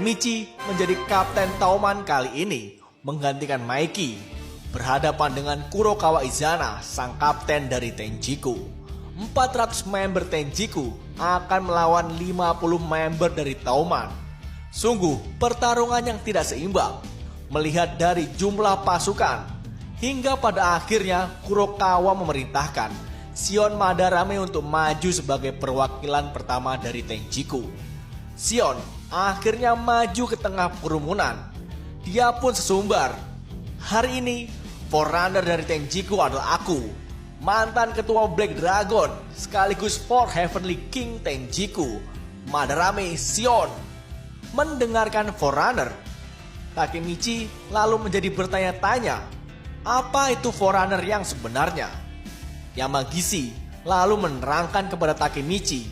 Michi menjadi kapten Tauman kali ini, menggantikan Maiki, berhadapan dengan Kurokawa Izana, sang kapten dari Tenjiku. 400 member Tenjiku akan melawan 50 member dari Tauman. Sungguh pertarungan yang tidak seimbang, melihat dari jumlah pasukan. Hingga pada akhirnya Kurokawa memerintahkan Shion Madarame untuk maju sebagai perwakilan pertama dari Tenjiku. Shion akhirnya maju ke tengah kerumunan. Dia pun sesumbar. Hari ini Forerunner dari Tenjiku adalah aku, mantan ketua Black Dragon sekaligus Four Heavenly King Tenjiku, Madarame Shion. Mendengarkan Forerunner, Takemichi lalu menjadi bertanya-tanya, apa itu Forerunner yang sebenarnya? Yamagishi lalu menerangkan kepada Takemichi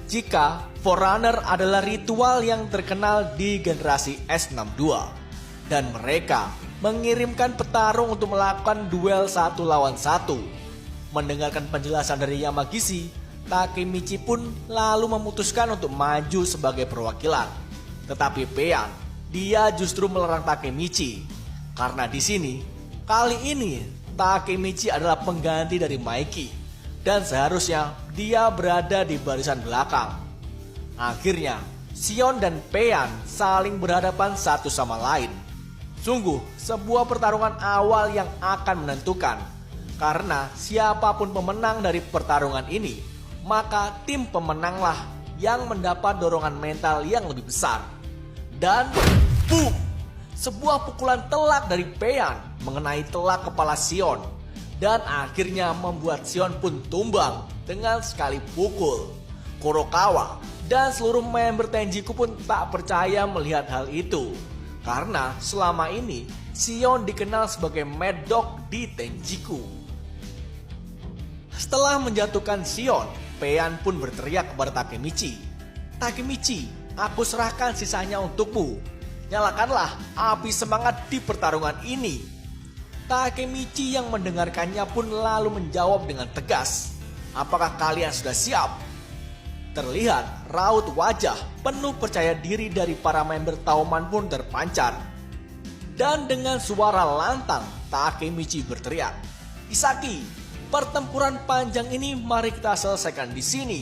jika Forerunner adalah ritual yang terkenal di generasi S62 dan mereka mengirimkan petarung untuk melakukan duel 1 lawan 1. Mendengarkan penjelasan dari Yamagishi, Takemichi pun lalu memutuskan untuk maju sebagai perwakilan. Tetapi Pain, dia justru melarang Takemichi karena di sini kali ini Takemichi adalah pengganti dari Maiki dan seharusnya dia berada di barisan belakang. Akhirnya Shion dan Pain saling berhadapan satu sama lain. Sungguh sebuah pertarungan awal yang akan menentukan, karena siapapun pemenang dari pertarungan ini, maka tim pemenanglah yang mendapat dorongan mental yang lebih besar. Dan boom! Sebuah pukulan telak dari Pain mengenai telak kepala Shion dan akhirnya membuat Shion pun tumbang dengan sekali pukul. Kurokawa dan seluruh member Tenjiku pun tak percaya melihat hal itu, karena selama ini Shion dikenal sebagai Mad Dog di Tenjiku. Setelah menjatuhkan Shion, Pain pun berteriak kepada Takemichi, "Takemichi, aku serahkan sisanya untukmu. Nyalakanlah api semangat di pertarungan ini." Takemichi yang mendengarkannya pun lalu menjawab dengan tegas, "Apakah kalian sudah siap?" Terlihat raut wajah penuh percaya diri dari para member Tauman pun terpancar. Dan dengan suara lantang, Takemichi berteriak, "Kisaki, pertempuran panjang ini mari kita selesaikan di sini.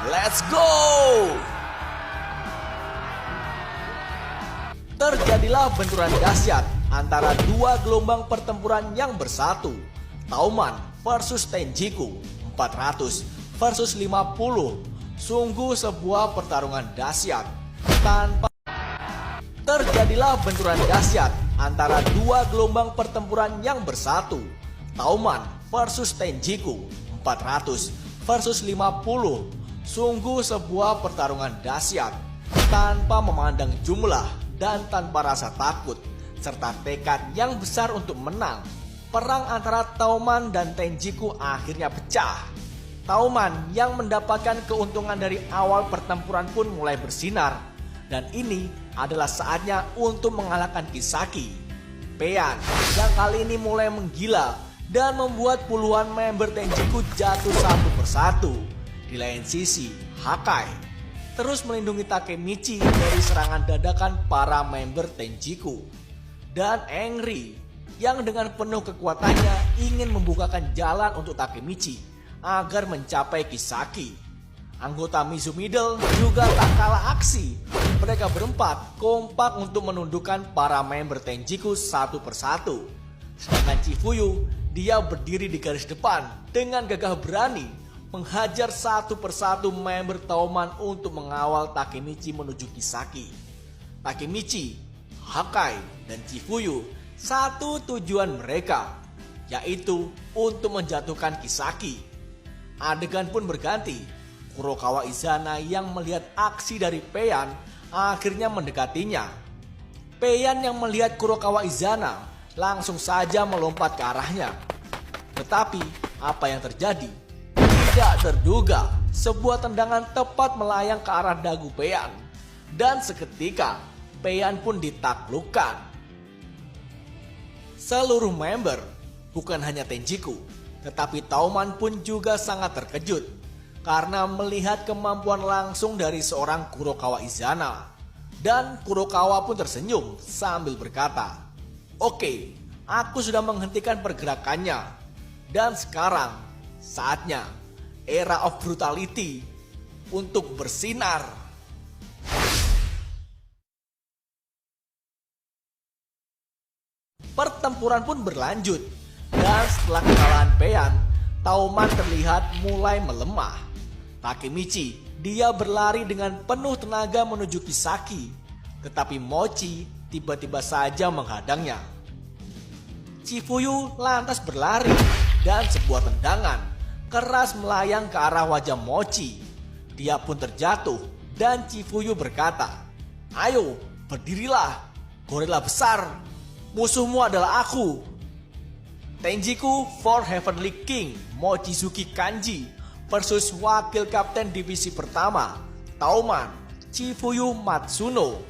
Let's go!" Terjadilah benturan dahsyat antara dua gelombang pertempuran yang bersatu. Tauman versus Tenjiku, 400 versus 50. Sungguh sebuah pertarungan dahsyat. Terjadilah benturan dahsyat antara dua gelombang pertempuran yang bersatu. Tauman versus Tenjiku, 400 versus 50. Sungguh sebuah pertarungan dahsyat. Tanpa memandang jumlah dan tanpa rasa takut serta tekad yang besar untuk menang, perang antara Tauman dan Tenjiku akhirnya pecah. Tauman yang mendapatkan keuntungan dari awal pertempuran pun mulai bersinar, dan ini adalah saatnya untuk mengalahkan Kisaki. Pain yang kali ini mulai menggila dan membuat puluhan member Tenjiku jatuh satu persatu. Di lain sisi, Hakai terus melindungi Takemichi dari serangan dadakan para member Tenjiku. Dan Angry yang dengan penuh kekuatannya ingin membukakan jalan untuk Takemichi agar mencapai Kisaki. Anggota Mizu Middle juga tak kalah aksi. Mereka berempat kompak untuk menundukkan para member Tenjiku satu persatu. Sedangkan Chifuyu, dia berdiri di garis depan dengan gagah berani menghajar satu persatu member Tauman untuk mengawal Takemichi menuju Kisaki. Takemichi, Hakai, dan Chifuyu satu tujuan mereka, yaitu untuk menjatuhkan Kisaki. Adegan pun berganti. Kurokawa Izana yang melihat aksi dari Pain akhirnya mendekatinya. Pain yang melihat Kurokawa Izana langsung saja melompat ke arahnya. Tetapi apa yang terjadi? Tidak terduga, sebuah tendangan tepat melayang ke arah dagu Pain. Dan seketika Pain pun ditaklukkan. Seluruh member, bukan hanya Tenjiku, tetapi Tauman pun juga sangat terkejut karena melihat kemampuan langsung dari seorang Kurokawa Izana. Dan Kurokawa pun tersenyum sambil berkata, "Oke, aku sudah menghentikan pergerakannya. Dan sekarang saatnya era of brutality untuk bersinar." Pertempuran pun berlanjut, dan setelah kekalahan Payan, Tauman terlihat mulai melemah. Takemichi, dia berlari dengan penuh tenaga menuju Kisaki, tetapi Mochi tiba-tiba saja menghadangnya. Chifuyu lantas berlari, dan sebuah tendangan keras melayang ke arah wajah Mochi. Dia pun terjatuh, dan Chifuyu berkata, "Ayo, berdirilah, gorila besar. Musuhmu adalah aku." Tenjiku for Heavenly King Mochizuki Kanji versus Wakil Kapten Divisi Pertama Tauman Chifuyu Matsuno